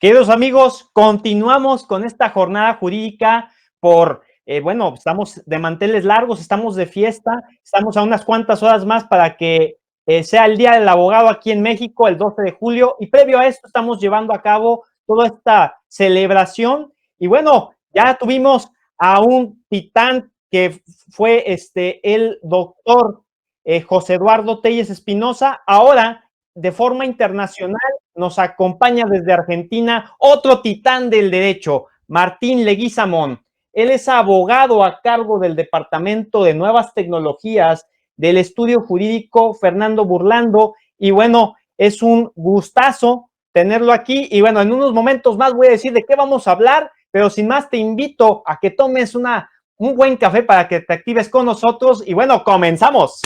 Queridos amigos, continuamos con esta jornada jurídica bueno, estamos de manteles largos, estamos de fiesta, estamos a unas cuantas horas más para que sea el Día del Abogado aquí en México, el 12 de julio, y previo a esto estamos llevando a cabo toda esta celebración. Y bueno, ya tuvimos a un titán que fue el doctor José Eduardo Telles Espinosa. Ahora, de forma internacional, nos acompaña desde Argentina otro titán del derecho, Martín Leguizamón. Él es abogado a cargo del Departamento de Nuevas Tecnologías del Estudio Jurídico Fernando Burlando. Y bueno, es un gustazo tenerlo aquí. Y bueno, en unos momentos más voy a decir de qué vamos a hablar, pero sin más te invito a que tomes un buen café para que te actives con nosotros. Y bueno, comenzamos.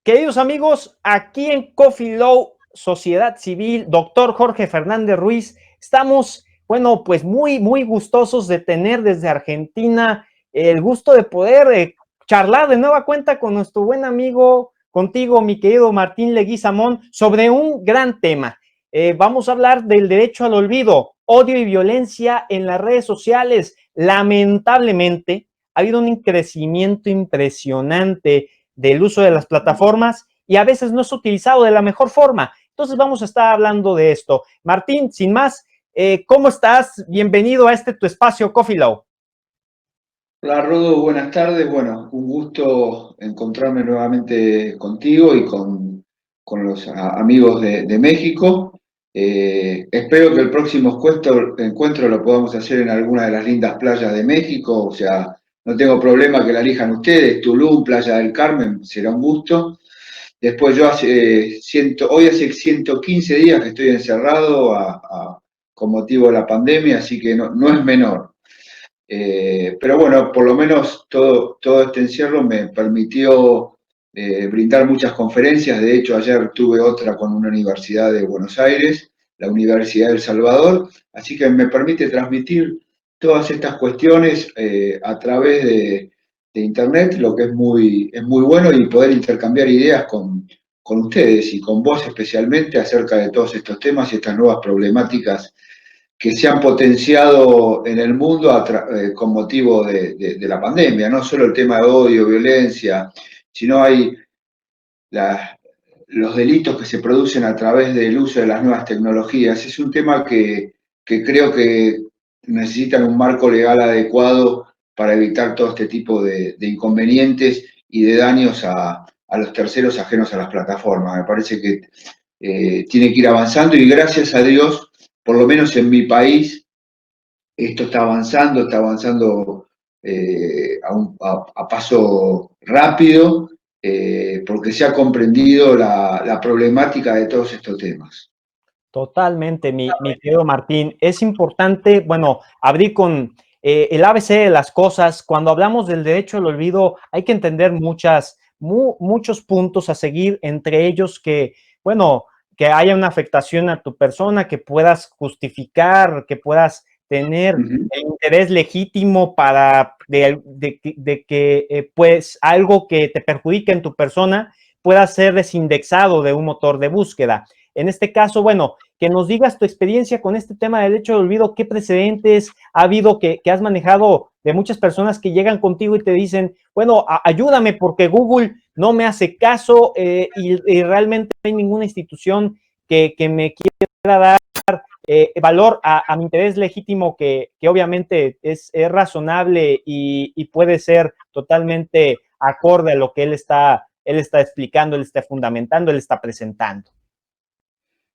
Queridos amigos, aquí en Coffee Law, Sociedad Civil, doctor Jorge Fernández Ruiz, estamos, bueno, pues muy gustosos de tener desde Argentina el gusto de poder charlar de nueva cuenta con nuestro buen amigo, contigo, mi querido Martín Leguizamón, sobre un gran tema. Vamos a hablar del derecho al olvido, odio y violencia en las redes sociales. Lamentablemente, ha habido un crecimiento impresionante del uso de las plataformas y a veces no es utilizado de la mejor forma. Entonces vamos a estar hablando de esto. Martín, sin más, ¿cómo estás? Bienvenido a tu espacio Coffee Law. Hola Rodo, buenas tardes. Bueno, un gusto encontrarme nuevamente contigo y con los amigos de México. Espero que el próximo encuentro lo podamos hacer en alguna de las lindas playas de México. O sea, no tengo problema que la elijan ustedes. Tulum, Playa del Carmen, será un gusto. Después yo hoy hace 115 días que estoy encerrado con motivo de la pandemia, así que no es menor. Pero bueno, por lo menos todo este encierro me permitió brindar muchas conferencias. De hecho, ayer tuve otra con una universidad de Buenos Aires, la Universidad del Salvador, así que me permite transmitir todas estas cuestiones a través de Internet, lo que es muy bueno, y poder intercambiar ideas con ustedes y con vos especialmente acerca de todos estos temas y estas nuevas problemáticas que se han potenciado en el mundo con motivo de la pandemia. No solo el tema de odio, violencia, sino hay los delitos que se producen a través del uso de las nuevas tecnologías. Es un tema que creo que necesitan un marco legal adecuado para evitar todo este tipo de inconvenientes y de daños a los terceros ajenos a las plataformas. Me parece que tiene que ir avanzando y gracias a Dios, por lo menos en mi país, esto está avanzando a paso rápido, porque se ha comprendido la problemática de todos estos temas. Totalmente, mi querido Martín. Es importante, bueno, abrir con el ABC de las cosas. Cuando hablamos del derecho al olvido, hay que entender muchos puntos a seguir, entre ellos que, bueno, que haya una afectación a tu persona, que puedas justificar, que puedas tener el interés legítimo de que pues algo que te perjudique en tu persona pueda ser desindexado de un motor de búsqueda. En este caso, bueno, que nos digas tu experiencia con este tema del derecho de olvido, qué precedentes ha habido que has manejado de muchas personas que llegan contigo y te dicen, bueno, ayúdame porque Google no me hace caso y realmente no hay ninguna institución que me quiera dar valor a mi interés legítimo que obviamente es razonable y puede ser totalmente acorde a lo que él está explicando, él está fundamentando, él está presentando.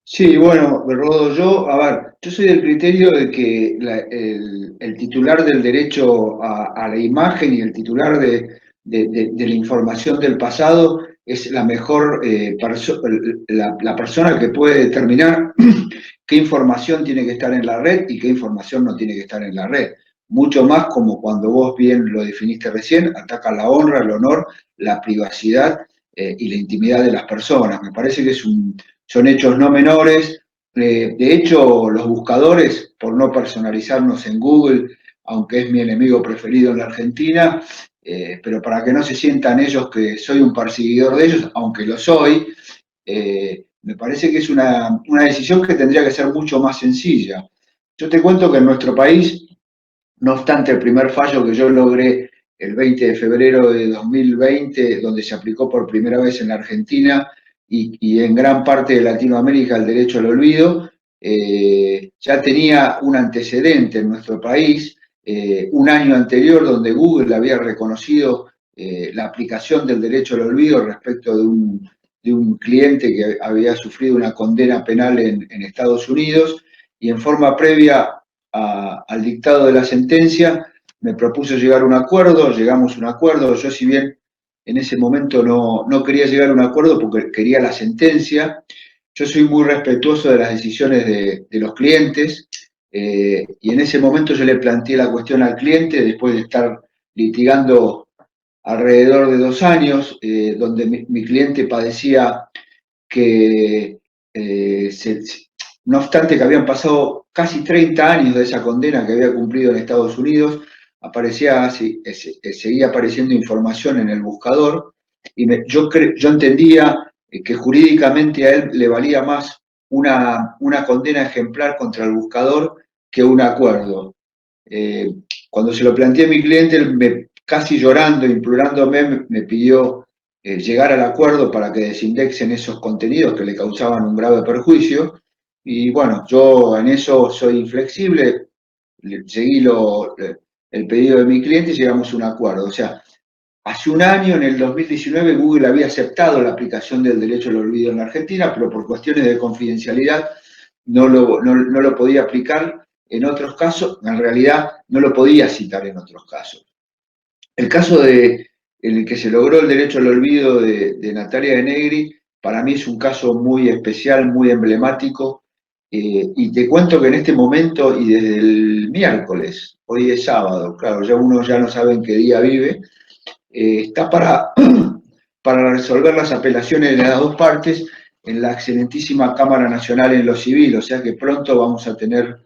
Sí, bueno, Rodo, yo soy del criterio de que el titular del derecho a la imagen y el titular de la información del pasado es la mejor la persona que puede determinar qué información tiene que estar en la red y qué información no tiene que estar en la red. Mucho más como cuando vos bien lo definiste recién, ataca la honra, el honor, la privacidad y la intimidad de las personas. Me parece que son hechos no menores. De hecho, los buscadores, por no personalizarnos en Google aunque es mi enemigo preferido en la Argentina, pero para que no se sientan ellos que soy un perseguidor de ellos, aunque lo soy, me parece que es una decisión que tendría que ser mucho más sencilla. Yo te cuento que en nuestro país, no obstante el primer fallo que yo logré el 20 de febrero de 2020, donde se aplicó por primera vez en la Argentina y en gran parte de Latinoamérica el derecho al olvido, ya tenía un antecedente en nuestro país, un año anterior, donde Google había reconocido la aplicación del derecho al olvido respecto de un cliente que había sufrido una condena penal en Estados Unidos, y en forma previa al dictado de la sentencia me propuso llegar a un acuerdo, llegamos a un acuerdo. Yo, si bien en ese momento no quería llegar a un acuerdo porque quería la sentencia, yo soy muy respetuoso de las decisiones de los clientes, y en ese momento yo le planteé la cuestión al cliente después de estar litigando alrededor de 2 años, donde mi cliente padecía que, no obstante que habían pasado casi 30 años de esa condena que había cumplido en Estados Unidos, seguía apareciendo información en el buscador, y yo entendía que jurídicamente a él le valía más una condena ejemplar contra el buscador que un acuerdo. Eh, Cuando se lo planteé a mi cliente, él casi llorando, implorándome, me pidió llegar al acuerdo para que desindexen esos contenidos que le causaban un grave perjuicio. Y bueno, yo en eso soy inflexible, seguí el pedido de mi cliente y llegamos a un acuerdo. O sea, hace un año, en el 2019, Google había aceptado la aplicación del derecho al olvido en la Argentina, pero por cuestiones de confidencialidad no lo podía aplicar en otros casos, en realidad no lo podía citar en otros casos. El caso en el que se logró el derecho al olvido de Natalia de Negri, para mí es un caso muy especial, muy emblemático, y te cuento que en este momento y desde el miércoles, hoy es sábado, claro, ya uno ya no sabe en qué día vive, está para resolver las apelaciones de las dos partes en la excelentísima Cámara Nacional en lo Civil, o sea que pronto vamos a tener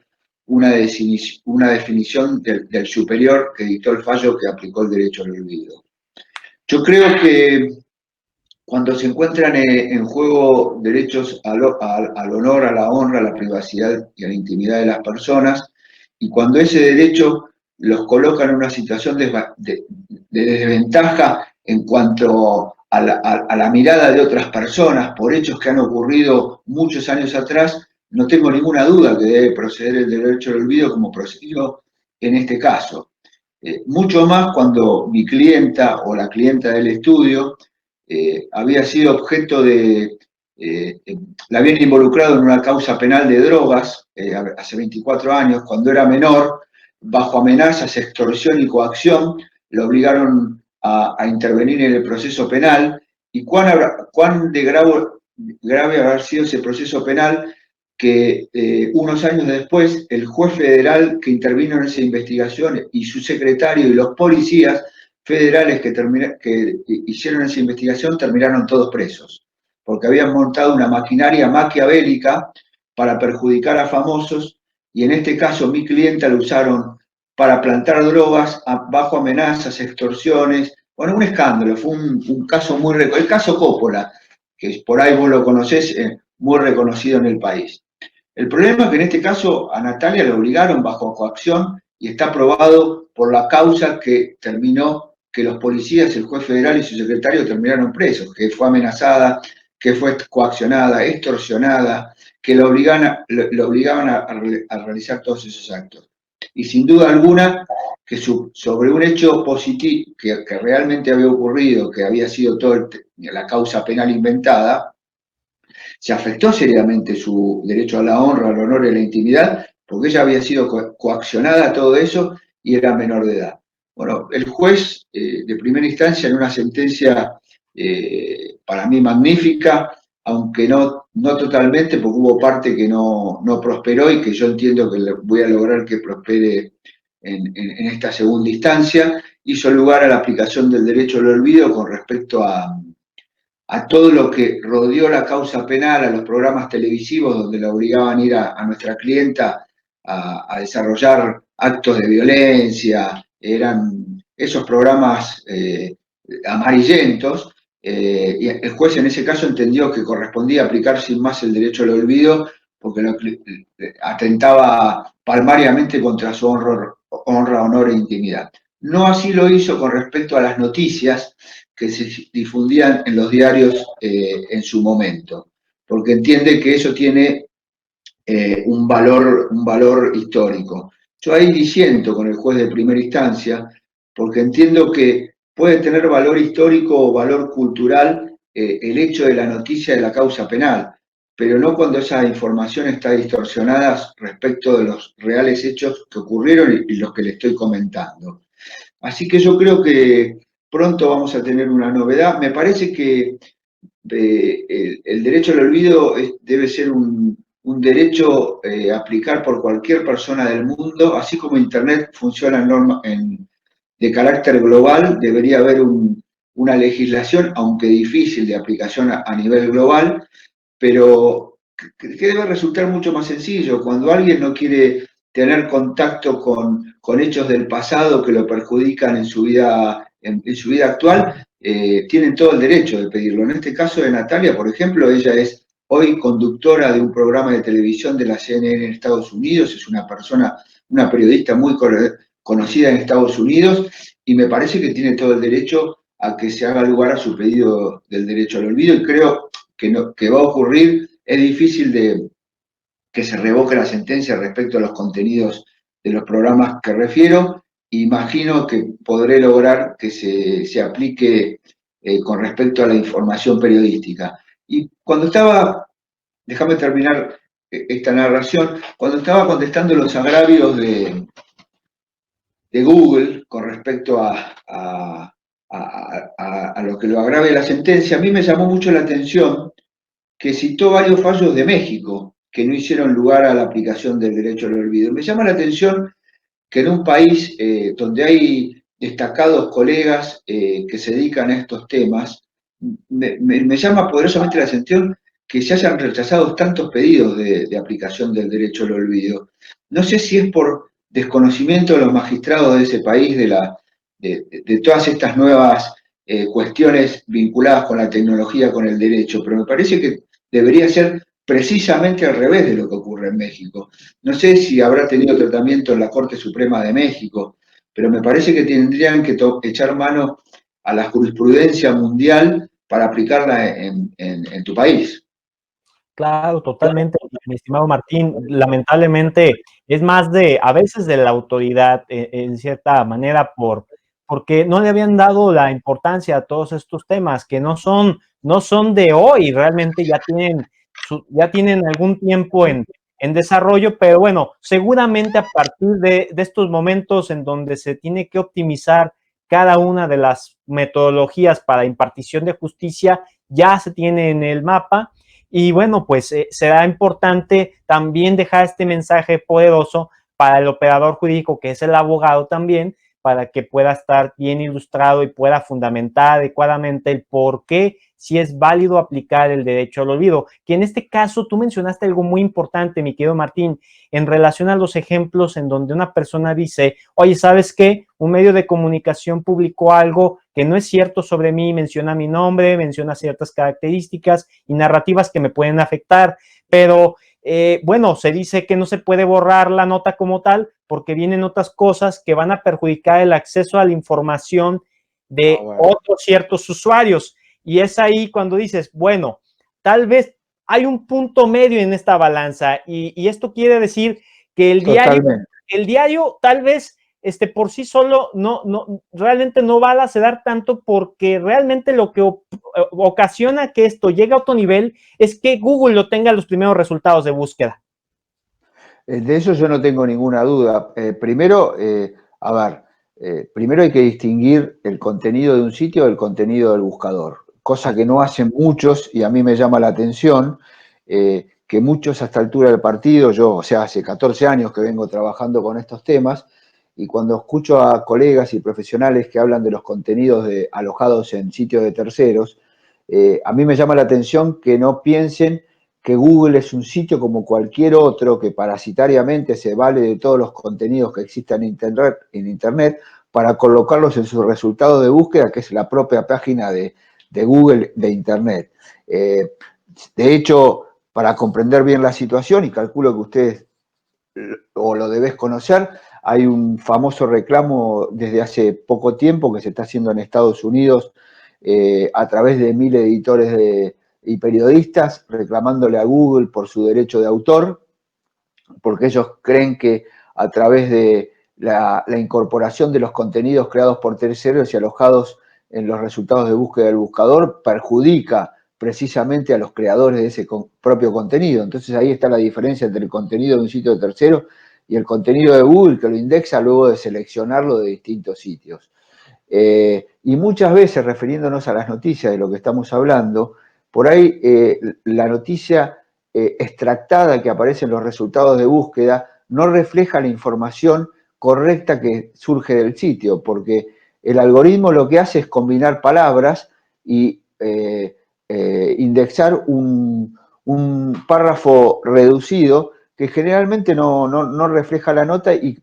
una definición del superior que dictó el fallo que aplicó el derecho al olvido. Yo creo que cuando se encuentran en juego derechos al honor, a la honra, a la privacidad y a la intimidad de las personas, y cuando ese derecho los coloca en una situación de desventaja en cuanto a la mirada de otras personas por hechos que han ocurrido muchos años atrás, no tengo ninguna duda que debe proceder el derecho al olvido como procedió en este caso. Mucho más cuando mi clienta o la clienta del estudio había sido objeto la habían involucrado en una causa penal de drogas hace 24 años, cuando era menor, bajo amenazas, extorsión y coacción, lo obligaron a intervenir en el proceso penal. Y cuán grave habrá sido ese proceso penal que unos años después el juez federal que intervino en esa investigación y su secretario y los policías federales que hicieron esa investigación terminaron todos presos, porque habían montado una maquinaria maquiavélica para perjudicar a famosos, y en este caso mi clienta lo usaron para plantar drogas bajo amenazas, extorsiones. Bueno, un escándalo, fue un caso el caso Coppola, que por ahí vos lo conocés, muy reconocido en el país. El problema es que en este caso a Natalia la obligaron bajo coacción y está probado por la causa que terminó que los policías, el juez federal y su secretario terminaron presos, que fue amenazada, que fue coaccionada, extorsionada, que la obligaban a realizar todos esos actos. Y sin duda alguna, que sobre un hecho positivo que realmente había ocurrido, que había sido toda la causa penal inventada, se afectó seriamente su derecho a la honra, al honor y a la intimidad, porque ella había sido coaccionada a todo eso y era menor de edad. Bueno, el juez de primera instancia, en una sentencia para mí magnífica, aunque no totalmente, porque hubo parte que no prosperó y que yo entiendo que voy a lograr que prospere en esta segunda instancia, hizo lugar a la aplicación del derecho al olvido con respecto a todo lo que rodeó la causa penal, a los programas televisivos donde la obligaban a ir a nuestra clienta a desarrollar actos de violencia, eran esos programas amarillentos, y el juez en ese caso entendió que correspondía aplicar sin más el derecho al olvido porque atentaba palmariamente contra su honra, honor e intimidad. No así lo hizo con respecto a las noticias que se difundían en los diarios en su momento, porque entiende que eso tiene un valor histórico. Yo ahí disiento con el juez de primera instancia, porque entiendo que puede tener valor histórico o valor cultural el hecho de la noticia de la causa penal, pero no cuando esa información está distorsionada respecto de los reales hechos que ocurrieron y los que le estoy comentando. Así que yo creo que pronto vamos a tener una novedad. Me parece que el derecho al olvido debe ser un derecho a aplicar por cualquier persona del mundo, así como Internet funciona de carácter global, debería haber una legislación, aunque difícil, de aplicación a nivel global, pero que debe resultar mucho más sencillo. Cuando alguien no quiere tener contacto con hechos del pasado que lo perjudican en su vida actual, tienen todo el derecho de pedirlo. En este caso de Natalia, por ejemplo, ella es hoy conductora de un programa de televisión de la CNN en Estados Unidos, es una periodista muy conocida en Estados Unidos, y me parece que tiene todo el derecho a que se haga lugar a su pedido del derecho al olvido, y creo que va a ocurrir. Es difícil que se revoque la sentencia respecto a los contenidos de los programas que refiero. Imagino que podré lograr que se aplique con respecto a la información periodística. Y cuando estaba, déjame terminar esta narración, cuando estaba contestando los agravios de Google con respecto a lo que lo agrave la sentencia, a mí me llamó mucho la atención que citó varios fallos de México que no hicieron lugar a la aplicación del derecho al olvido. Me llama la atención que en un país donde hay destacados colegas que se dedican a estos temas, me llama poderosamente la atención que se hayan rechazado tantos pedidos de aplicación del derecho al olvido. No sé si es por desconocimiento de los magistrados de ese país de todas estas nuevas cuestiones vinculadas con la tecnología, con el derecho, pero me parece que debería ser precisamente al revés de lo que ocurre en México. No sé si habrá tenido tratamiento en la Corte Suprema de México, pero me parece que tendrían que echar mano a la jurisprudencia mundial para aplicarla en tu país. Claro, totalmente, mi estimado Martín. Lamentablemente es más a veces de la autoridad, en cierta manera, porque no le habían dado la importancia a todos estos temas que no son de hoy, realmente ya tienen algún tiempo en desarrollo, pero bueno, seguramente a partir de estos momentos en donde se tiene que optimizar cada una de las metodologías para impartición de justicia, ya se tiene en el mapa. Y bueno, pues será importante también dejar este mensaje poderoso para el operador jurídico, que es el abogado también, para que pueda estar bien ilustrado y pueda fundamentar adecuadamente el por qué si es válido aplicar el derecho al olvido. Que en este caso tú mencionaste algo muy importante, mi querido Martín, en relación a los ejemplos en donde una persona dice, oye, ¿sabes qué? Un medio de comunicación publicó algo que no es cierto sobre mí, menciona mi nombre, menciona ciertas características y narrativas que me pueden afectar, pero bueno, se dice que no se puede borrar la nota como tal porque vienen otras cosas que van a perjudicar el acceso a la información de otros ciertos usuarios. Y es ahí cuando dices, bueno, tal vez hay un punto medio en esta balanza y esto quiere decir que el diario tal vez por sí solo realmente no va a lacerar tanto, porque realmente lo que ocasiona que esto llegue a otro nivel es que Google lo tenga los primeros resultados de búsqueda. De eso yo no tengo ninguna duda. Primero hay que distinguir el contenido de un sitio del contenido del buscador, cosa que no hacen muchos, y a mí me llama la atención que muchos a esta altura del partido, hace 14 años que vengo trabajando con estos temas, y cuando escucho a colegas y profesionales que hablan de los contenidos alojados en sitios de terceros, a mí me llama la atención que no piensen que Google es un sitio como cualquier otro que parasitariamente se vale de todos los contenidos que existan en Internet para colocarlos en sus resultados de búsqueda, que es la propia página de Google de Internet. De hecho, para comprender bien la situación, y calculo que ustedes o lo debes conocer, hay un famoso reclamo desde hace poco tiempo que se está haciendo en Estados Unidos a través de 1000 editores y periodistas reclamándole a Google por su derecho de autor, porque ellos creen que a través de la incorporación de los contenidos creados por terceros y alojados en los resultados de búsqueda del buscador perjudica precisamente a los creadores de ese propio contenido. Entonces ahí está la diferencia entre el contenido de un sitio de tercero y el contenido de Google, que lo indexa luego de seleccionarlo de distintos sitios. Y muchas veces, refiriéndonos a las noticias de lo que estamos hablando, por ahí la noticia extractada que aparece en los resultados de búsqueda no refleja la información correcta que surge del sitio, porque el algoritmo lo que hace es combinar palabras y indexar un párrafo reducido que generalmente no refleja la nota y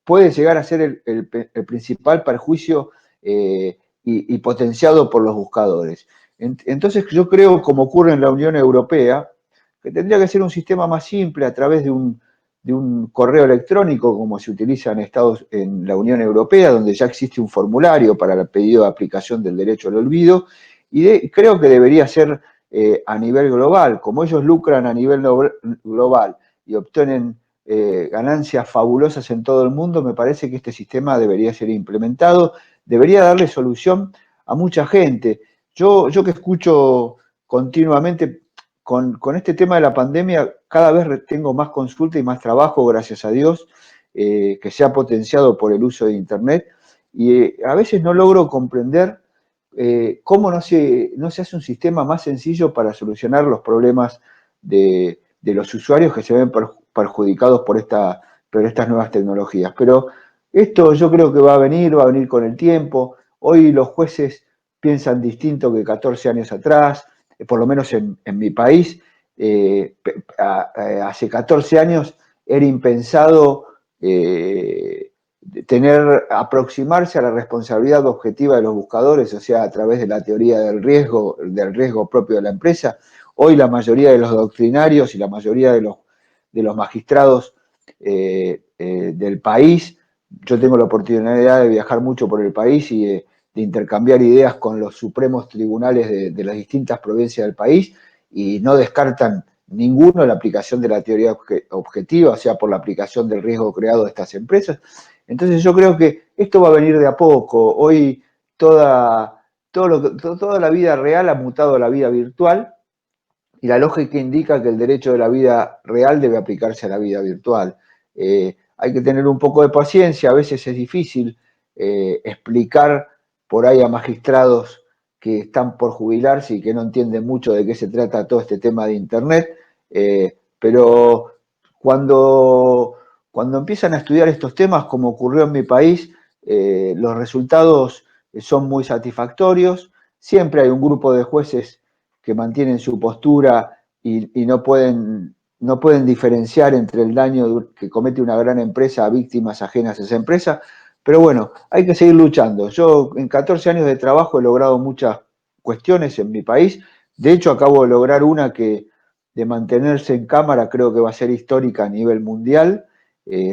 puede llegar a ser el principal perjuicio y potenciado por los buscadores. Entonces yo creo, como ocurre en la Unión Europea, que tendría que ser un sistema más simple a través de un correo electrónico, como se utiliza en la Unión Europea, donde ya existe un formulario para el pedido de aplicación del derecho al olvido, y creo que debería ser a nivel global. Como ellos lucran a nivel global y obtienen ganancias fabulosas en todo el mundo, me parece que este sistema debería ser implementado, debería darle solución a mucha gente. Yo que escucho continuamente con este tema de la pandemia, cada vez tengo más consulta y más trabajo, gracias a Dios, que se ha potenciado por el uso de Internet, y a veces no logro comprender cómo no se hace un sistema más sencillo para solucionar los problemas de los usuarios que se ven perjudicados por estas nuevas tecnologías. Pero esto yo creo que va a venir con el tiempo. Hoy los jueces piensan distinto que 14 años atrás, por lo menos en mi país. Hace 14 años era impensado aproximarse a la responsabilidad objetiva de los buscadores, o sea, a través de la teoría del riesgo propio de la empresa. Hoy la mayoría de los doctrinarios y la mayoría de los magistrados del país, yo tengo la oportunidad de viajar mucho por el país y de intercambiar ideas con los supremos tribunales de las distintas provincias del país, y no descartan ninguno la aplicación de la teoría objetiva, o sea, por la aplicación del riesgo creado de estas empresas. Entonces yo creo que esto va a venir de a poco. Hoy toda la vida real ha mutado a la vida virtual, y la lógica indica que el derecho de la vida real debe aplicarse a la vida virtual. Hay que tener un poco de paciencia, a veces es difícil explicar por ahí a magistrados que están por jubilarse y que no entienden mucho de qué se trata todo este tema de Internet, pero cuando empiezan a estudiar estos temas, como ocurrió en mi país, los resultados son muy satisfactorios. Siempre hay un grupo de jueces que mantienen su postura y no pueden diferenciar entre el daño que comete una gran empresa a víctimas ajenas a esa empresa. Pero bueno, hay que seguir luchando. Yo en 14 años de trabajo he logrado muchas cuestiones en mi país. De hecho, acabo de lograr una que, de mantenerse en cámara, creo que va a ser histórica a nivel mundial,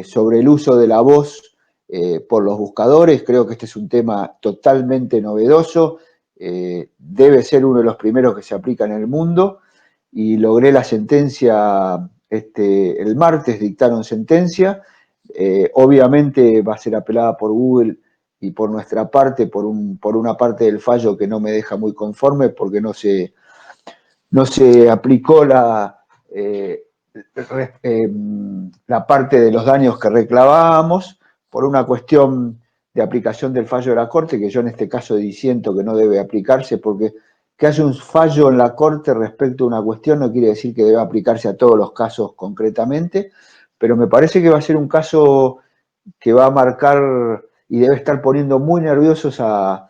sobre el uso de la voz por los buscadores. Creo que este es un tema totalmente novedoso. Debe ser uno de los primeros que se aplica en el mundo, y logré la sentencia el martes, dictaron sentencia. Obviamente va a ser apelada por Google y por nuestra parte por una parte del fallo que no me deja muy conforme, porque no se aplicó la parte de los daños que reclamábamos, por una cuestión de aplicación del fallo de la Corte, que yo en este caso disiento que no debe aplicarse, porque que haya un fallo en la Corte respecto a una cuestión no quiere decir que debe aplicarse a todos los casos concretamente, pero me parece que va a ser un caso que va a marcar y debe estar poniendo muy nerviosos a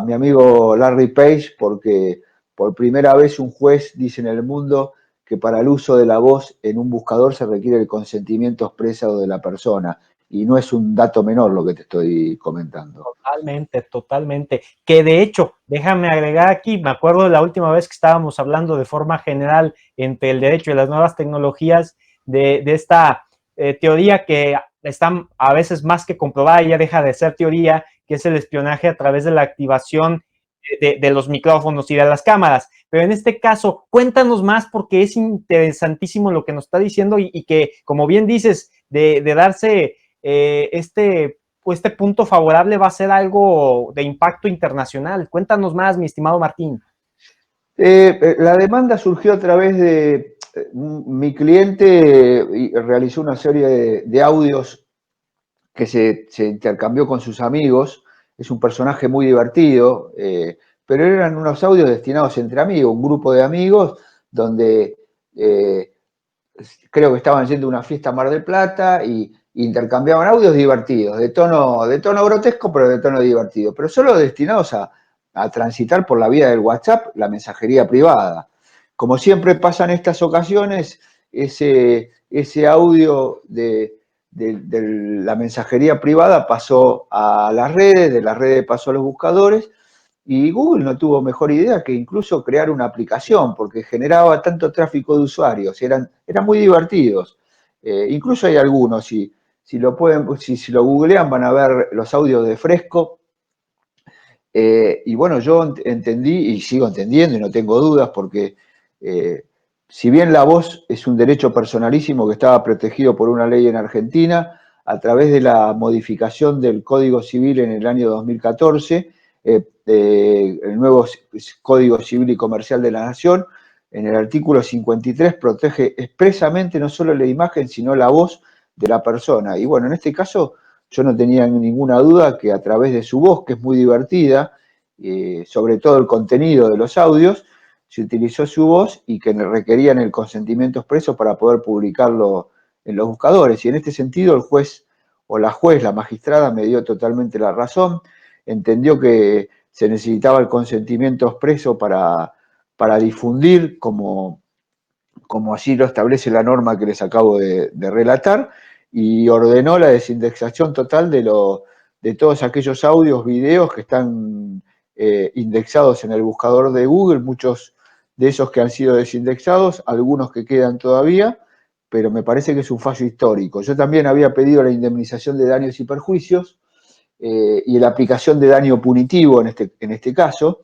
mi amigo Larry Page, porque por primera vez un juez dice en el mundo que para el uso de la voz en un buscador se requiere el consentimiento expreso de la persona. Y no es un dato menor lo que te estoy comentando. Totalmente, totalmente. Que de hecho, déjame agregar aquí, me acuerdo de la última vez que estábamos hablando de forma general entre el derecho y las nuevas tecnologías, de esta teoría que está a veces más que comprobada, ya deja de ser teoría, que es el espionaje a través de la activación de los micrófonos y de las cámaras. Pero en este caso, cuéntanos más porque es interesantísimo lo que nos está diciendo y que, como bien dices, de darse este punto favorable va a ser algo de impacto internacional. Cuéntanos más, mi estimado Martín. La demanda surgió a través de mi cliente realizó una serie de audios que se intercambió con sus amigos. Es un personaje muy divertido, pero eran unos audios destinados entre amigos, un grupo de amigos donde creo que estaban yendo a una fiesta a Mar del Plata y intercambiaban audios divertidos, de tono grotesco, pero de tono divertido, pero solo destinados a transitar por la vía del WhatsApp, la mensajería privada. Como siempre pasa en estas ocasiones, ese audio de la mensajería privada pasó a las redes, de las redes pasó a los buscadores, y Google no tuvo mejor idea que incluso crear una aplicación, porque generaba tanto tráfico de usuarios, eran muy divertidos. Incluso hay algunos, si lo googlean van a ver los audios de Fresco. Y bueno, yo entendí y sigo entendiendo y no tengo dudas porque si bien la voz es un derecho personalísimo que estaba protegido por una ley en Argentina, a través de la modificación del Código Civil en el año 2014, el nuevo Código Civil y Comercial de la Nación, en el artículo 53 protege expresamente no solo la imagen, sino la voz de la persona. Y bueno, en este caso yo no tenía ninguna duda que a través de su voz, que es muy divertida, sobre todo el contenido de los audios, se utilizó su voz y que requerían el consentimiento expreso para poder publicarlo en los buscadores. Y en este sentido el juez o la juez, la magistrada, me dio totalmente la razón, entendió que se necesitaba el consentimiento expreso para difundir, como así lo establece la norma que les acabo de relatar, y ordenó la desindexación total de todos aquellos audios, videos que están indexados en el buscador de Google, muchos de esos que han sido desindexados, algunos que quedan todavía, pero me parece que es un fallo histórico. Yo también había pedido la indemnización de daños y perjuicios y la aplicación de daño punitivo en este caso.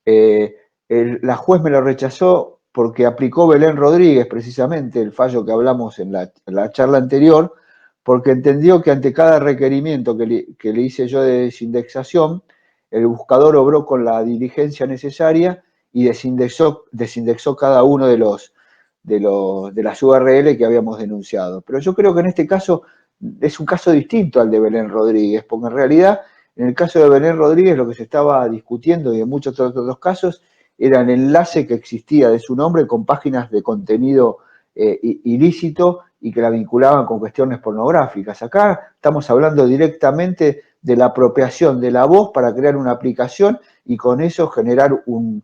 La juez me lo rechazó porque aplicó Belén Rodríguez, precisamente, el fallo que hablamos en la charla anterior, porque entendió que ante cada requerimiento que le hice yo de desindexación, el buscador obró con la diligencia necesaria y desindexó cada uno de las URL que habíamos denunciado. Pero yo creo que en este caso es un caso distinto al de Belén Rodríguez, porque en realidad en el caso de Belén Rodríguez lo que se estaba discutiendo y en muchos otros casos era el enlace que existía de su nombre con páginas de contenido ilícito y que la vinculaban con cuestiones pornográficas. Acá estamos hablando directamente de la apropiación de la voz para crear una aplicación y con eso generar un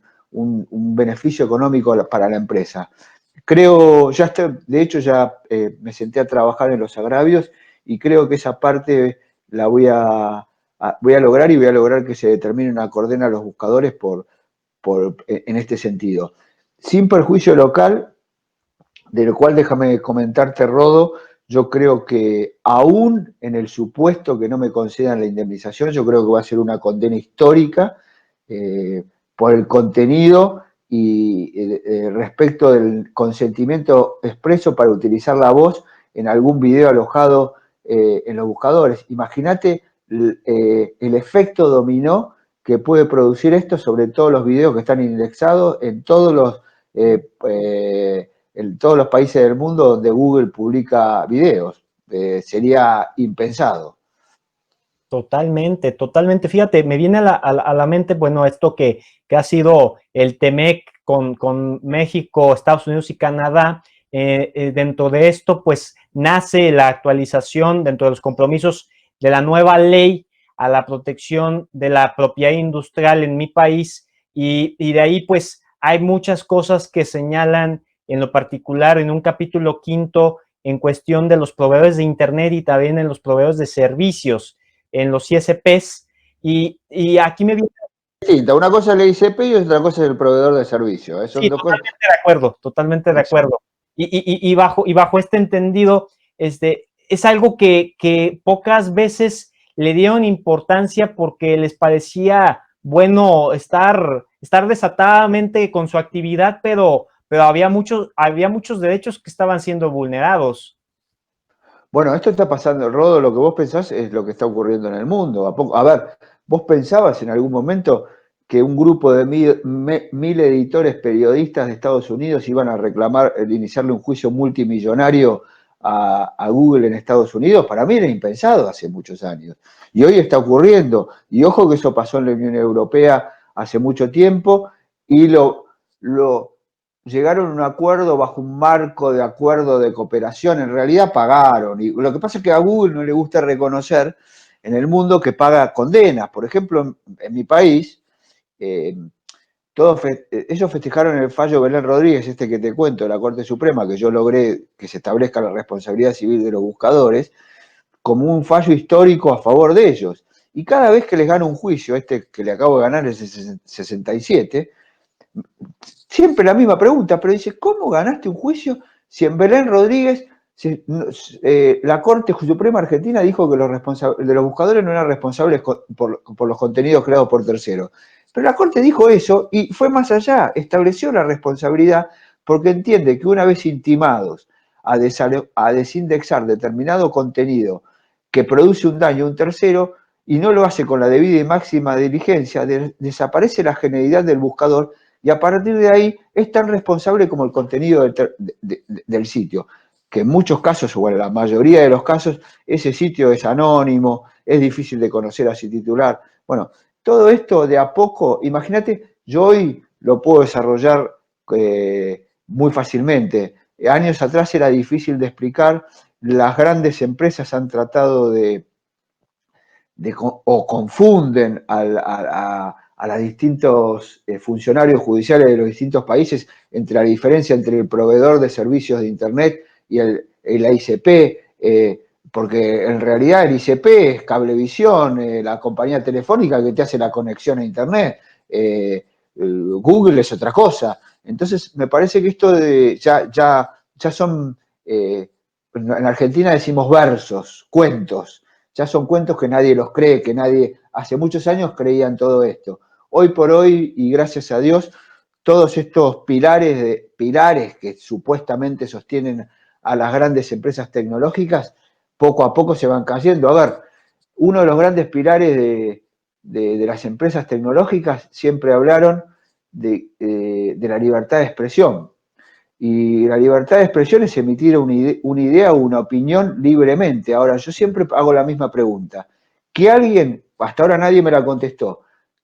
beneficio económico para la empresa. Creo, de hecho ya me senté a trabajar en los agravios y creo que esa parte la voy a lograr y voy a lograr que se determine una condena a los buscadores en este sentido. Sin perjuicio local, de lo cual déjame comentarte, Rodo, yo creo que aún en el supuesto que no me concedan la indemnización, yo creo que va a ser una condena histórica por el contenido y respecto del consentimiento expreso para utilizar la voz en algún video alojado en los buscadores. Imagínate el efecto dominó que puede producir esto sobre todos los videos que están indexados en todos los países del mundo donde Google publica videos. Sería impensado. Totalmente, totalmente. Fíjate, me viene a la mente, bueno, esto que ha sido el TEMEC con México, Estados Unidos y Canadá. Dentro de esto, pues, nace la actualización dentro de los compromisos de la nueva ley a la protección de la propiedad industrial en mi país y de ahí, pues, hay muchas cosas que señalan en lo particular en un capítulo 5 en cuestión de los proveedores de Internet y también en los proveedores de servicios, en los ISPs, y aquí me viene... Distinta, una cosa es el ICP y otra cosa es el proveedor de servicio. Son Sí, dos cosas. totalmente de acuerdo, totalmente de acuerdo. Y bajo este entendido, es algo que pocas veces le dieron importancia porque les parecía bueno estar desatadamente con su actividad, pero había muchos derechos que estaban siendo vulnerados. Bueno, esto está pasando, Rodo, lo que vos pensás es lo que está ocurriendo en el mundo. A ver, ¿vos pensabas en algún momento que un grupo de 1000 editores periodistas de Estados Unidos iban a reclamar, iniciarle un juicio multimillonario a Google en Estados Unidos? Para mí era impensado hace muchos años. Y hoy está ocurriendo. Y ojo que eso pasó en la Unión Europea hace mucho tiempo y llegaron a un acuerdo bajo un marco de acuerdo de cooperación, en realidad pagaron. Y lo que pasa es que a Google no le gusta reconocer en el mundo que paga condenas. Por ejemplo, en mi país, ellos festejaron el fallo Belén Rodríguez, este que te cuento, de la Corte Suprema, que yo logré que se establezca la responsabilidad civil de los buscadores, como un fallo histórico a favor de ellos. Y cada vez que les gana un juicio, este que le acabo de ganar es el 67, siempre la misma pregunta, pero dice, ¿cómo ganaste un juicio si en Belén Rodríguez la Corte Suprema Argentina dijo que los buscadores no eran responsables por los contenidos creados por terceros? Pero la Corte dijo eso y fue más allá, estableció la responsabilidad porque entiende que una vez intimados a desindexar determinado contenido que produce un daño a un tercero y no lo hace con la debida y máxima diligencia, desaparece la genialidad del buscador y a partir de ahí es tan responsable como el contenido del sitio, que en muchos casos, o en la mayoría de los casos, ese sitio es anónimo, es difícil de conocer a su titular. Bueno, todo esto de a poco, imagínate, yo hoy lo puedo desarrollar muy fácilmente. Años atrás era difícil de explicar, las grandes empresas han tratado o confunden a los distintos funcionarios judiciales de los distintos países entre la diferencia entre el proveedor de servicios de Internet y el ICP, porque en realidad el ICP es Cablevisión, la compañía telefónica que te hace la conexión a Internet, Google es otra cosa. Entonces me parece que esto ya son, en Argentina decimos versos, cuentos, ya son cuentos que nadie los cree, que nadie, hace muchos años creían todo esto. Hoy por hoy, y gracias a Dios, todos estos pilares que supuestamente sostienen a las grandes empresas tecnológicas, poco a poco se van cayendo. A ver, uno de los grandes pilares de las empresas tecnológicas siempre hablaron de la libertad de expresión. Y la libertad de expresión es emitir una idea o una opinión libremente. Ahora, yo siempre hago la misma pregunta. Que alguien, hasta ahora nadie me la contestó,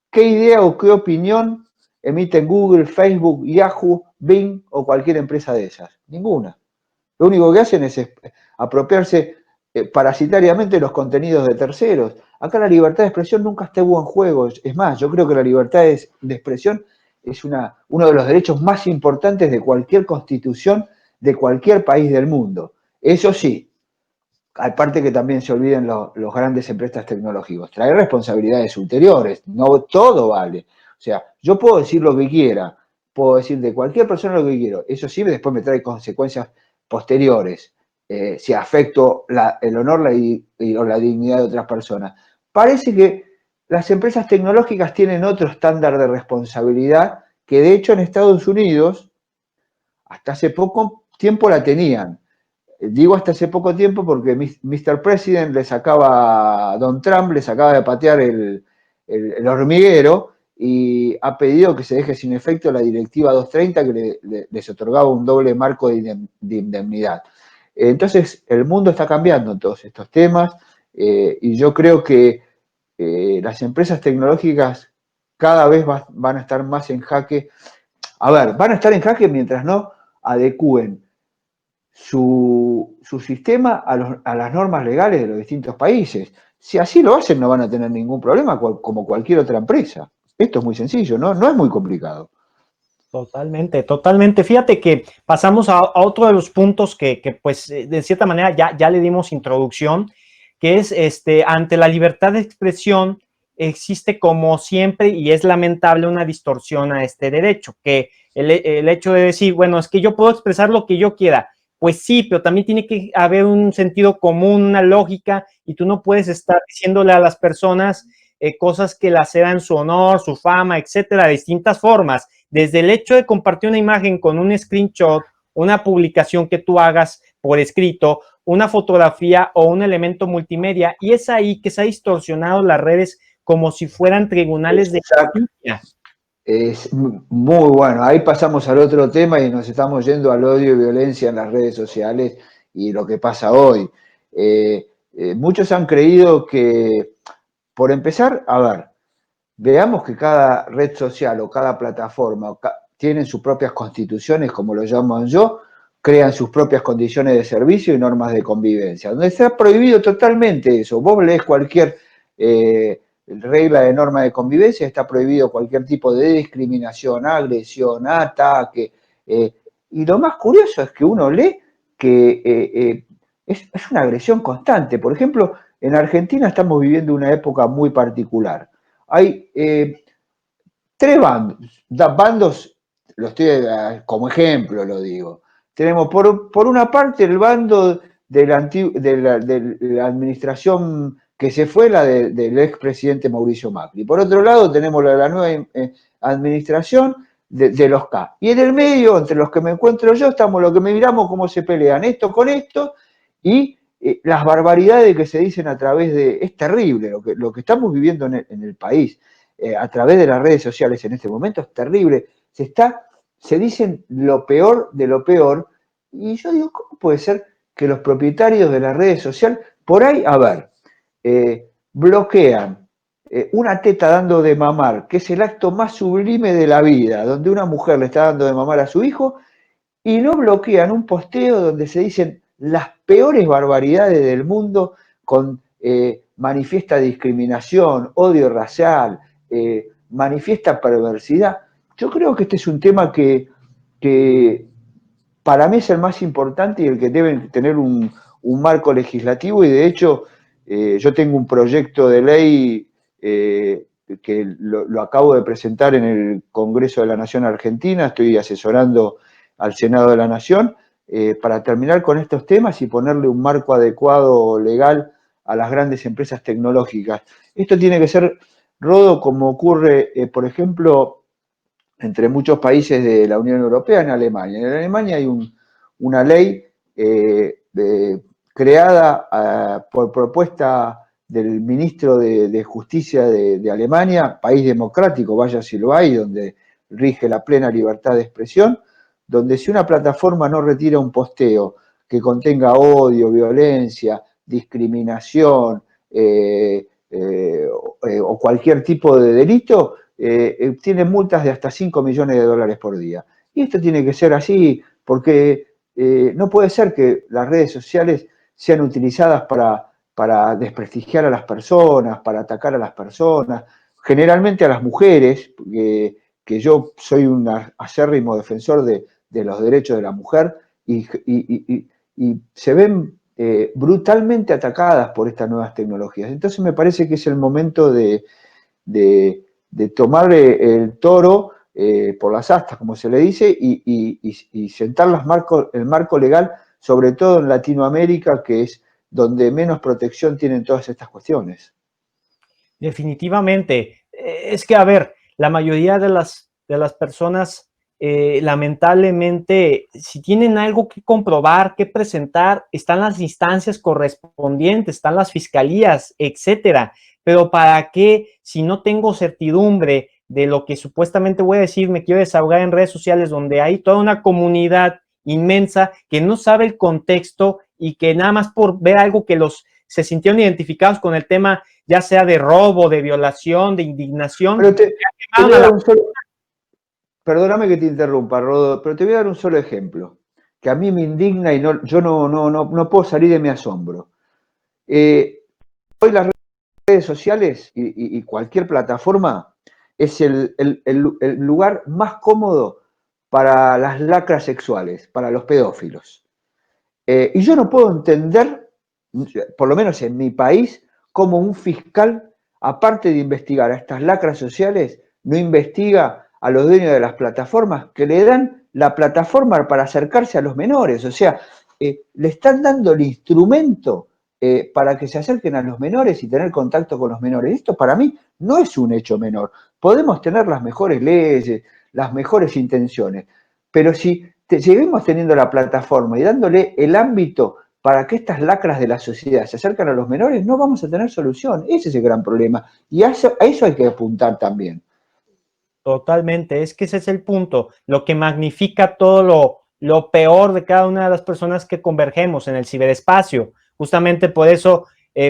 ¿qué idea o qué opinión emiten Google, Facebook, Yahoo, Bing o cualquier empresa de esas? Ninguna. Lo único que hacen es apropiarse parasitariamente los contenidos de terceros. Acá la libertad de expresión nunca estuvo en juego. Es más, yo creo que la libertad de expresión es uno de los derechos más importantes de cualquier constitución de cualquier país del mundo. Eso sí, aparte que también se olviden los grandes empresas tecnológicos, traer responsabilidades ulteriores, no todo vale. O sea, yo puedo decir lo que quiera, puedo decir de cualquier persona lo que quiero, eso sí después me trae consecuencias posteriores, si afecto el honor o la dignidad de otras personas. Parece que las empresas tecnológicas tienen otro estándar de responsabilidad que de hecho en Estados Unidos hasta hace poco tiempo la tenían. Digo hasta hace poco tiempo porque Mr. President Don Trump les acaba de patear el hormiguero y ha pedido que se deje sin efecto la directiva 230 que les otorgaba un doble marco de indemnidad. Entonces, el mundo está cambiando en todos estos temas y yo creo que las empresas tecnológicas cada vez van a estar más en jaque. A ver, van a estar en jaque mientras no adecúen su sistema a las normas legales de los distintos países. Si así lo hacen, no van a tener ningún problema como cualquier otra empresa. Esto es muy sencillo, no es muy complicado. Totalmente, totalmente. Fíjate que pasamos a otro de los puntos que pues, de cierta manera ya le dimos introducción, que es ante la libertad de expresión existe como siempre y es lamentable una distorsión a este derecho, que el hecho de decir, bueno, es que yo puedo expresar lo que yo quiera, pues sí, pero también tiene que haber un sentido común, una lógica, y tú no puedes estar diciéndole a las personas cosas que laceran su honor, su fama, etcétera, de distintas formas. Desde el hecho de compartir una imagen con un screenshot, una publicación que tú hagas por escrito, una fotografía o un elemento multimedia, y es ahí que se ha distorsionado las redes como si fueran tribunales de justicia. Es muy bueno. Ahí pasamos al otro tema y nos estamos yendo al odio y violencia en las redes sociales y lo que pasa hoy. Muchos han creído que, por empezar, a ver, veamos que cada red social o cada plataforma tienen sus propias constituciones, como lo llamo yo, crean sus propias condiciones de servicio y normas de convivencia, donde está prohibido totalmente eso. Vos lees cualquier regla de norma de convivencia, está prohibido cualquier tipo de discriminación, agresión, ataque. Y lo más curioso es que uno lee que es una agresión constante. Por ejemplo, en Argentina estamos viviendo una época muy particular. Hay tres bandos, lo estoy como ejemplo lo digo. Tenemos por una parte el bando de la administración que se fue, del expresidente Mauricio Macri. Por otro lado tenemos la nueva administración de los K. Y en el medio, entre los que me encuentro yo, estamos los que me miramos cómo se pelean esto con esto y las barbaridades que se dicen a través de... Es terrible lo que estamos viviendo en el país. A través de las redes sociales en este momento es terrible. Se dicen lo peor de lo peor, y yo digo, ¿cómo puede ser que los propietarios de las redes sociales, por ahí, a ver, bloquean una teta dando de mamar, que es el acto más sublime de la vida, donde una mujer le está dando de mamar a su hijo, y no bloquean un posteo donde se dicen las peores barbaridades del mundo con manifiesta discriminación, odio racial, manifiesta perversidad? Yo creo que este es un tema que para mí es el más importante y el que debe tener un marco legislativo, y de hecho yo tengo un proyecto de ley que lo acabo de presentar en el Congreso de la Nación Argentina, estoy asesorando al Senado de la Nación para terminar con estos temas y ponerle un marco adecuado legal a las grandes empresas tecnológicas. Esto tiene que ser, Rodo, como ocurre, por ejemplo, entre muchos países de la Unión Europea, en Alemania. En Alemania hay una ley creada por propuesta del ministro de Justicia de Alemania, país democrático, vaya si lo hay, donde rige la plena libertad de expresión, donde si una plataforma no retira un posteo que contenga odio, violencia, discriminación o cualquier tipo de delito, tiene multas de hasta 5 millones de dólares por día. Y esto tiene que ser así, porque no puede ser que las redes sociales sean utilizadas para desprestigiar a las personas, para atacar a las personas, generalmente a las mujeres, que yo soy un acérrimo defensor de los derechos de la mujer, y se ven brutalmente atacadas por estas nuevas tecnologías. Entonces me parece que es el momento de tomarle el toro por las astas, como se le dice, y sentar el marco legal, sobre todo en Latinoamérica, que es donde menos protección tienen todas estas cuestiones. Definitivamente. Es que, a ver, la mayoría de las personas, lamentablemente, si tienen algo que comprobar, que presentar, están las instancias correspondientes, están las fiscalías, etcétera. Pero ¿para qué, si no tengo certidumbre de lo que supuestamente voy a decir, me quiero desahogar en redes sociales donde hay toda una comunidad inmensa que no sabe el contexto y que nada más por ver algo que se sintieron identificados con el tema, ya sea de robo, de violación, de indignación? Pero te voy a dar perdóname que te interrumpa, Rodo, pero te voy a dar un solo ejemplo, que a mí me indigna y yo no puedo salir de mi asombro. Hoy las redes sociales y cualquier plataforma es el lugar más cómodo para las lacras sexuales, para los pedófilos. Y yo no puedo entender, por lo menos en mi país, cómo un fiscal, aparte de investigar a estas lacras sociales, no investiga a los dueños de las plataformas que le dan la plataforma para acercarse a los menores. O sea, le están dando el instrumento para que se acerquen a los menores y tener contacto con los menores. Esto para mí no es un hecho menor. Podemos tener las mejores leyes, las mejores intenciones, pero si seguimos teniendo la plataforma y dándole el ámbito para que estas lacras de la sociedad se acerquen a los menores, no vamos a tener solución. Ese es el gran problema. Y a eso hay que apuntar también. Totalmente, es que ese es el punto, lo que magnifica todo lo peor de cada una de las personas que convergemos en el ciberespacio. Justamente por eso,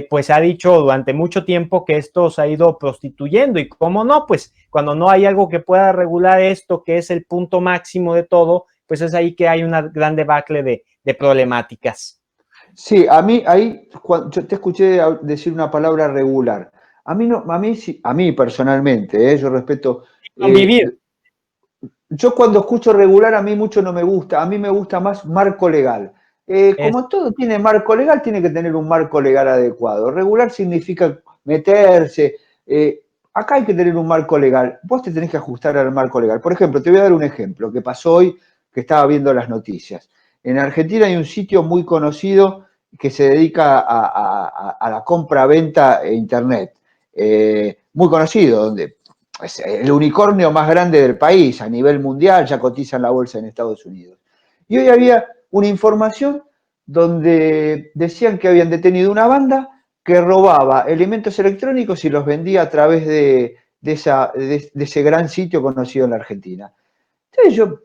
pues se ha dicho durante mucho tiempo que esto se ha ido prostituyendo y cómo no, pues cuando no hay algo que pueda regular esto, que es el punto máximo de todo, pues es ahí que hay una gran debacle de problemáticas. Sí, a mí ahí, yo te escuché decir una palabra regular. A mí no, a mí personalmente, yo respeto. Convivir. Yo cuando escucho regular a mí mucho no me gusta, a mí me gusta más marco legal. Como todo tiene marco legal, tiene que tener un marco legal adecuado. Regular significa meterse. Acá hay que tener un marco legal. Vos te tenés que ajustar al marco legal. Por ejemplo, te voy a dar un ejemplo que pasó hoy, que estaba viendo las noticias. En Argentina hay un sitio muy conocido que se dedica a la compra-venta e internet. Muy conocido, donde es el unicornio más grande del país a nivel mundial, ya cotiza en la bolsa en Estados Unidos. Y hoy había una información donde decían que habían detenido una banda que robaba elementos electrónicos y los vendía a través de ese gran sitio conocido en la Argentina. Entonces yo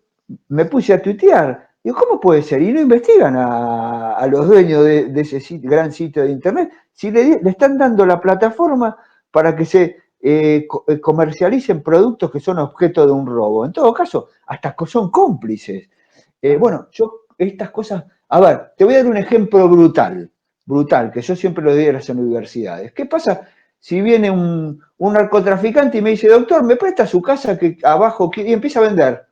me puse a tuitear, digo, ¿cómo puede ser? Y no investigan a los dueños de ese gran sitio de internet, si le están dando la plataforma para que se comercialicen productos que son objeto de un robo. En todo caso, hasta son cómplices. Bueno, yo estas cosas, a ver, te voy a dar un ejemplo brutal, que yo siempre lo doy a las universidades. ¿Qué pasa si viene un narcotraficante y me dice, doctor, me presta su casa que abajo y empieza a vender?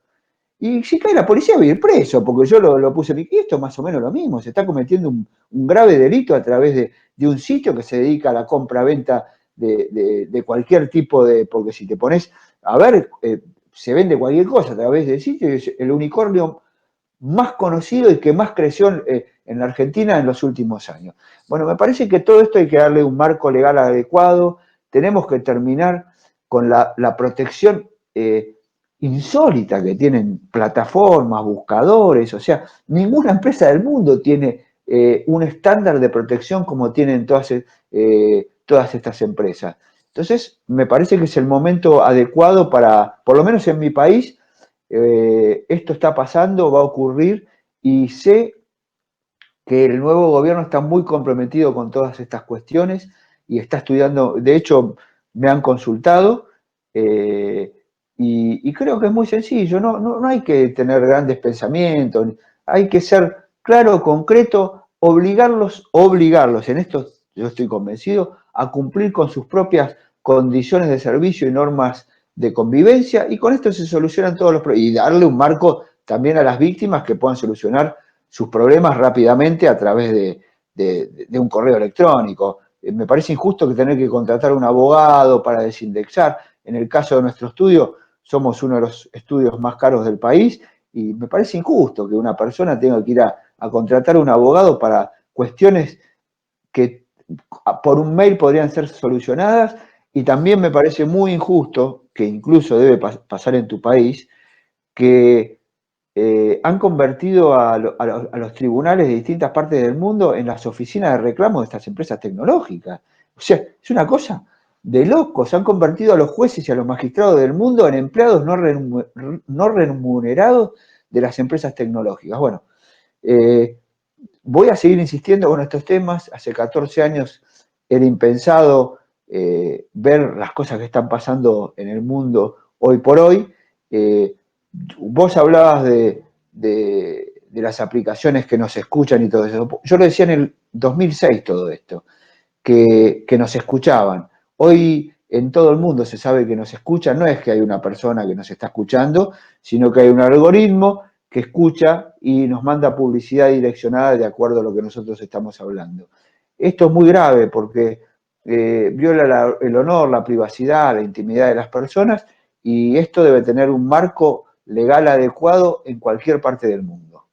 Y si cae la policía, voy a ir preso, porque yo lo puse. Y esto es más o menos lo mismo. Se está cometiendo un grave delito a través de un sitio que se dedica a la compra-venta de cualquier tipo de. Porque si te pones a ver, se vende cualquier cosa a través del sitio. Y es el unicornio más conocido y que más creció en la Argentina en los últimos años. Bueno, me parece que todo esto hay que darle un marco legal adecuado. Tenemos que terminar con la protección. Insólita que tienen plataformas, buscadores, o sea, ninguna empresa del mundo tiene un estándar de protección como tienen todas estas empresas. Entonces, me parece que es el momento adecuado para, por lo menos en mi país, esto está pasando, va a ocurrir y sé que el nuevo gobierno está muy comprometido con todas estas cuestiones y está estudiando, de hecho, me han consultado. Y creo que es muy sencillo, no hay que tener grandes pensamientos, hay que ser claro, concreto, obligarlos, en esto yo estoy convencido, a cumplir con sus propias condiciones de servicio y normas de convivencia, y con esto se solucionan todos los problemas, y darle un marco también a las víctimas que puedan solucionar sus problemas rápidamente a través de un correo electrónico. Me parece injusto que tener que contratar a un abogado para desindexar. En el caso de nuestro estudio, somos uno de los estudios más caros del país y me parece injusto que una persona tenga que ir a contratar a un abogado para cuestiones que por un mail podrían ser solucionadas, y también me parece muy injusto, que incluso debe pasar en tu país, que han convertido a los tribunales de distintas partes del mundo en las oficinas de reclamo de estas empresas tecnológicas. O sea, es una cosa de locos. Han convertido a los jueces y a los magistrados del mundo en empleados no remunerados de las empresas tecnológicas. Bueno, voy a seguir insistiendo con estos temas. Hace 14 años era impensado ver las cosas que están pasando en el mundo hoy por hoy. Vos hablabas de las aplicaciones que nos escuchan y todo eso. Yo lo decía en el 2006 todo esto, que nos escuchaban. Hoy en todo el mundo se sabe que nos escuchan, no es que hay una persona que nos está escuchando, sino que hay un algoritmo que escucha y nos manda publicidad direccionada de acuerdo a lo que nosotros estamos hablando. Esto es muy grave porque viola el honor, la privacidad, la intimidad de las personas, y esto debe tener un marco legal adecuado en cualquier parte del mundo.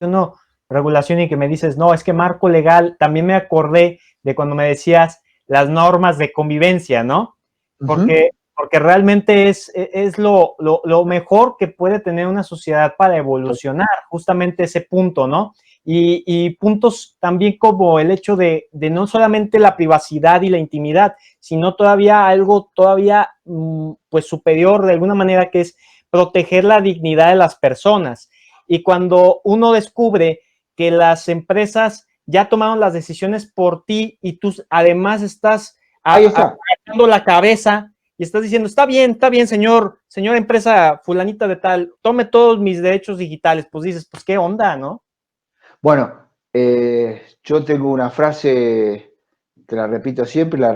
No, regulación y que me dices, no, es que marco legal, también me acordé de cuando me decías las normas de convivencia, ¿no? Porque, porque realmente es lo mejor que puede tener una sociedad para evolucionar, justamente ese punto, ¿no? Y puntos también como el hecho de no solamente la privacidad y la intimidad, sino todavía algo todavía pues superior de alguna manera, que es proteger la dignidad de las personas. Y cuando uno descubre que las empresas ya tomaron las decisiones por ti y tú además estás agachando la cabeza y estás diciendo, está bien, señora empresa fulanita de tal, tome todos mis derechos digitales, pues dices, pues qué onda, ¿no? Bueno, yo tengo una frase que la repito siempre, la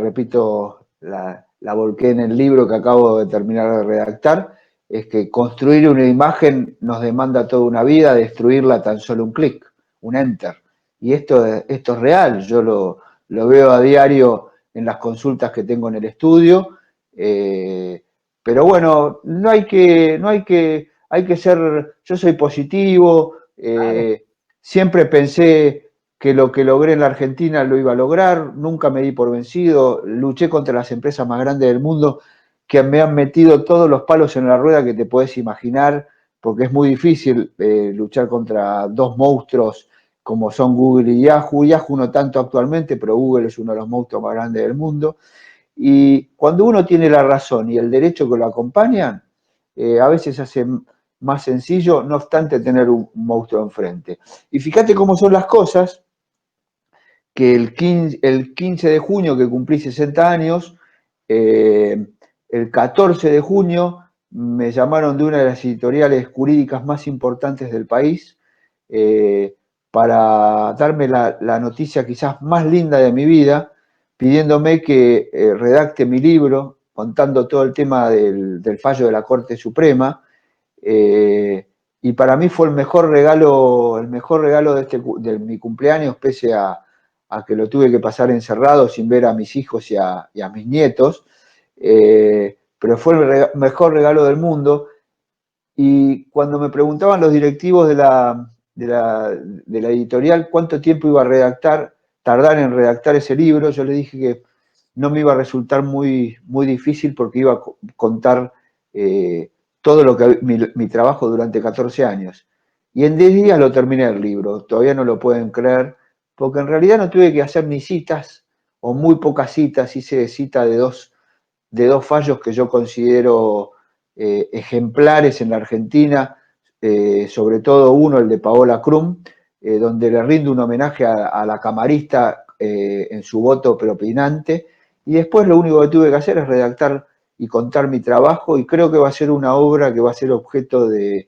volqué en el libro que acabo de terminar de redactar, es que construir una imagen nos demanda toda una vida, destruirla tan solo un clic, un enter. Y esto es real, yo lo veo a diario en las consultas que tengo en el estudio, pero bueno, hay que ser, yo soy positivo, siempre pensé que lo que logré en la Argentina lo iba a lograr, nunca me di por vencido, luché contra las empresas más grandes del mundo que me han metido todos los palos en la rueda que te puedes imaginar, porque es muy difícil luchar contra dos monstruos como son Google y Yahoo. Yahoo no tanto actualmente, pero Google es uno de los monstruos más grandes del mundo. Y cuando uno tiene la razón y el derecho que lo acompañan, a veces hace más sencillo, no obstante tener un monstruo enfrente. Y fíjate cómo son las cosas, que el 15 de junio, que cumplí 60 años, el 14 de junio me llamaron de una de las editoriales jurídicas más importantes del país para darme la noticia quizás más linda de mi vida, pidiéndome que redacte mi libro contando todo el tema del fallo de la Corte Suprema. Y para mí fue el mejor regalo de mi cumpleaños, pese a que lo tuve que pasar encerrado sin ver a mis hijos y a mis nietos, pero fue el mejor regalo del mundo. Y cuando me preguntaban los directivos de la editorial cuánto tiempo iba a tardar en redactar ese libro, yo les dije que no me iba a resultar muy difícil porque iba a contar todo lo que mi trabajo durante 14 años. Y en 10 días lo terminé el libro, todavía no lo pueden creer, porque en realidad no tuve que hacer ni citas, o muy pocas citas, hice cita de dos fallos que yo considero ejemplares en la Argentina, sobre todo uno, el de Paola Krum, donde le rindo un homenaje a la camarista en su voto propinante, y después lo único que tuve que hacer es redactar y contar mi trabajo, y creo que va a ser una obra que va a ser objeto de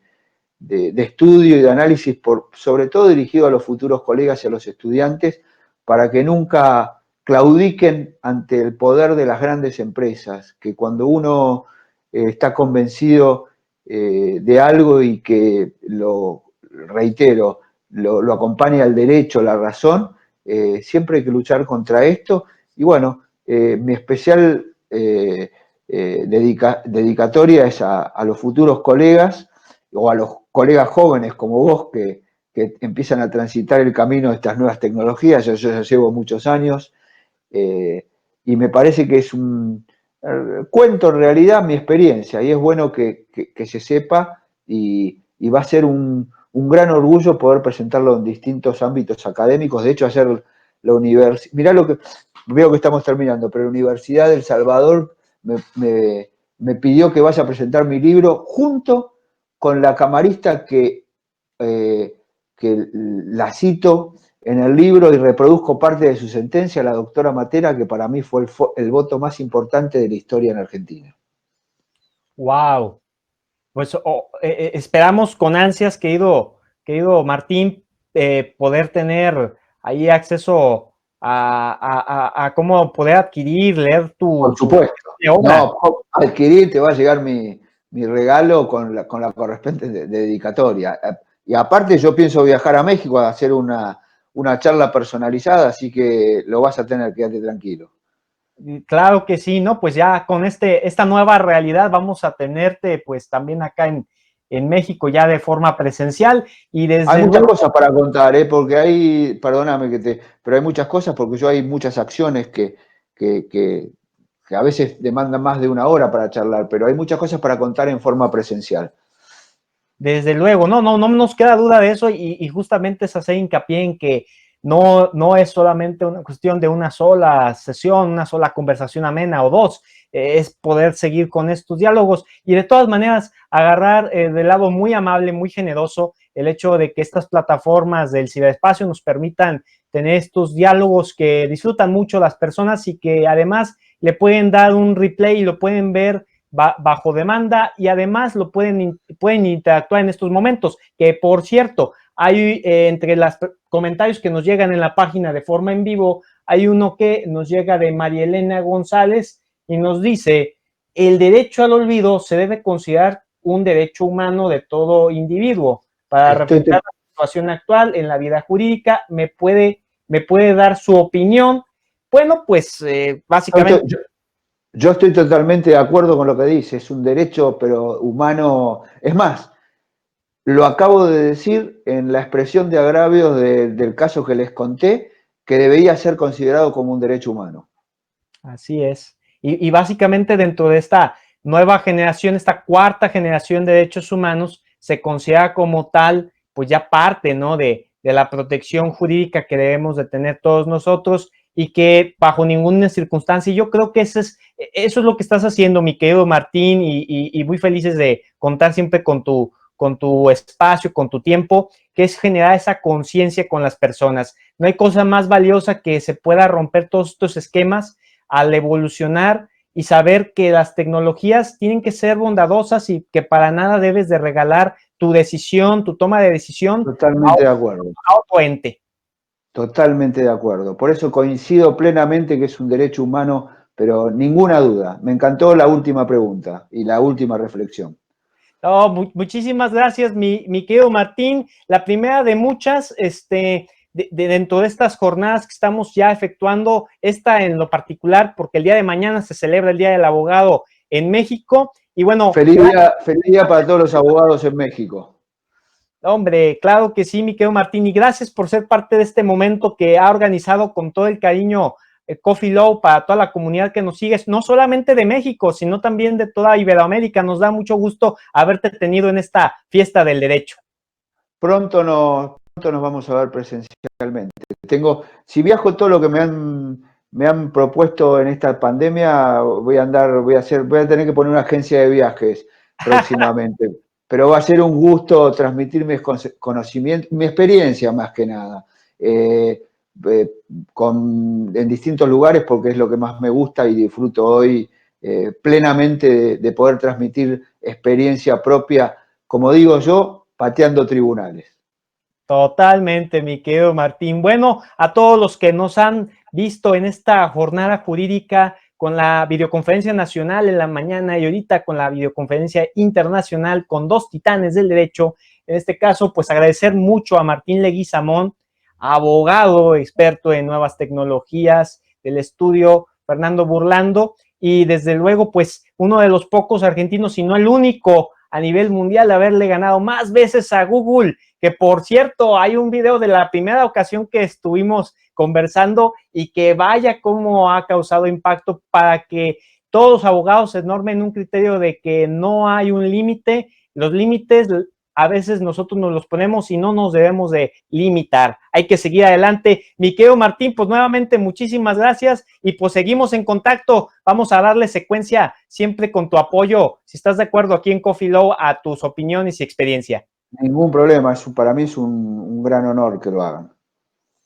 estudio y de análisis, sobre todo dirigido a los futuros colegas y a los estudiantes, para que nunca claudiquen ante el poder de las grandes empresas, que cuando uno está convencido de algo y que reitero, lo acompaña el derecho, la razón, siempre hay que luchar contra esto. Y bueno, mi especial dedicatoria es a los futuros colegas o a los colegas jóvenes como vos que empiezan a transitar el camino de estas nuevas tecnologías. Yo ya llevo muchos años y me parece que es cuento en realidad mi experiencia, y es bueno que se sepa, y va a ser un gran orgullo poder presentarlo en distintos ámbitos académicos. De hecho, ayer la universidad, mirá lo que veo que estamos terminando, pero la Universidad del Salvador me pidió que vaya a presentar mi libro junto con la camarista que la cito en el libro y reproduzco parte de su sentencia, la doctora Matera, que para mí fue el voto más importante de la historia en Argentina. ¡Wow! Pues esperamos con ansias, querido Martín, poder tener ahí acceso a cómo poder adquirir, leer Por tu supuesto. obra. No, adquirir te va a llegar mi regalo con la correspondiente dedicatoria. Y aparte yo pienso viajar a México a hacer una charla personalizada, así que lo vas a tener, quédate tranquilo. Claro que sí, ¿no? Pues ya con esta nueva realidad vamos a tenerte pues también acá en México ya de forma presencial y desde Hay muchas luego, cosas para contar, porque hay, perdóname pero hay muchas cosas porque yo hay muchas acciones que a veces demandan más de una hora para charlar, pero hay muchas cosas para contar en forma presencial. desde luego, no nos queda duda de eso y justamente es hacer hincapié en que no es solamente una cuestión de una sola sesión, una sola conversación amena o dos, es poder seguir con estos diálogos y de todas maneras agarrar del lado muy amable, muy generoso, el hecho de que estas plataformas del ciberespacio nos permitan tener estos diálogos que disfrutan mucho las personas y que además le pueden dar un replay y lo pueden ver bajo demanda y además lo pueden interactuar en estos momentos, que por cierto, hay entre los comentarios que nos llegan en la página de forma en vivo, hay uno que nos llega de María Elena González y nos dice, el derecho al olvido se debe considerar un derecho humano de todo individuo. Para reflejar la situación actual en la vida jurídica, me puede dar su opinión. Bueno, pues básicamente... Yo estoy totalmente de acuerdo con lo que dice, es un derecho, pero humano. Es más, lo acabo de decir en la expresión de agravios del caso que les conté, que debería ser considerado como un derecho humano. Así es. Y básicamente dentro de esta nueva generación, esta cuarta generación de derechos humanos, se considera como tal, pues ya parte, ¿no? De la protección jurídica que debemos de tener todos nosotros y que bajo ninguna circunstancia, y yo creo que eso es lo que estás haciendo, mi querido Martín, y muy felices de contar siempre con tu espacio, con tu tiempo, que es generar esa conciencia con las personas. No hay cosa más valiosa que se pueda romper todos estos esquemas al evolucionar y saber que las tecnologías tienen que ser bondadosas y que para nada debes de regalar tu decisión, tu toma de decisión Totalmente de acuerdo. a otro ente. Totalmente de acuerdo. Por eso coincido plenamente que es un derecho humano, pero ninguna duda. Me encantó la última pregunta y la última reflexión. Oh, muchísimas gracias, mi querido Martín. La primera de muchas, dentro de estas jornadas que estamos ya efectuando, esta en lo particular, porque el día de mañana se celebra el Día del Abogado en México. Y bueno, feliz día para todos los abogados en México. hombre, claro que sí, mi querido Martín, y gracias por ser parte de este momento que ha organizado con todo el cariño Coffee Low para toda la comunidad que nos sigue, no solamente de México, sino también de toda Iberoamérica. Nos da mucho gusto haberte tenido en esta fiesta del derecho. Pronto nos vamos a ver presencialmente. Si viajo todo lo que me han propuesto en esta pandemia, voy a tener que poner una agencia de viajes próximamente. Pero va a ser un gusto transmitir mis conocimientos, mi experiencia más que nada, en distintos lugares porque es lo que más me gusta y disfruto hoy plenamente de poder transmitir experiencia propia, como digo yo, pateando tribunales. Totalmente, mi querido Martín. Bueno, a todos los que nos han visto en esta jornada jurídica con la videoconferencia nacional en la mañana y ahorita con la videoconferencia internacional con dos titanes del derecho, en este caso, pues agradecer mucho a Martín Leguizamón, abogado experto en nuevas tecnologías del estudio Fernando Burlando, y desde luego, pues uno de los pocos argentinos, si no el único a nivel mundial de haberle ganado más veces a Google, que por cierto, hay un video de la primera ocasión que estuvimos conversando y que vaya cómo ha causado impacto para que todos los abogados se normen un criterio de que no hay un límite. Los límites a veces nosotros nos los ponemos y no nos debemos de limitar. Hay que seguir adelante. Mi querido Martín, pues nuevamente muchísimas gracias y pues seguimos en contacto. Vamos a darle secuencia siempre con tu apoyo, si estás de acuerdo aquí en Coffee Low, a tus opiniones y experiencia. Ningún problema, para mí es un gran honor que lo hagan.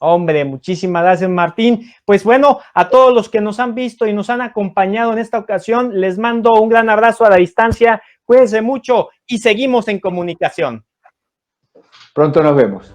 Hombre, muchísimas gracias, Martín. Pues bueno, a todos los que nos han visto y nos han acompañado en esta ocasión, les mando un gran abrazo a la distancia. Cuídense mucho y seguimos en comunicación. Pronto nos vemos.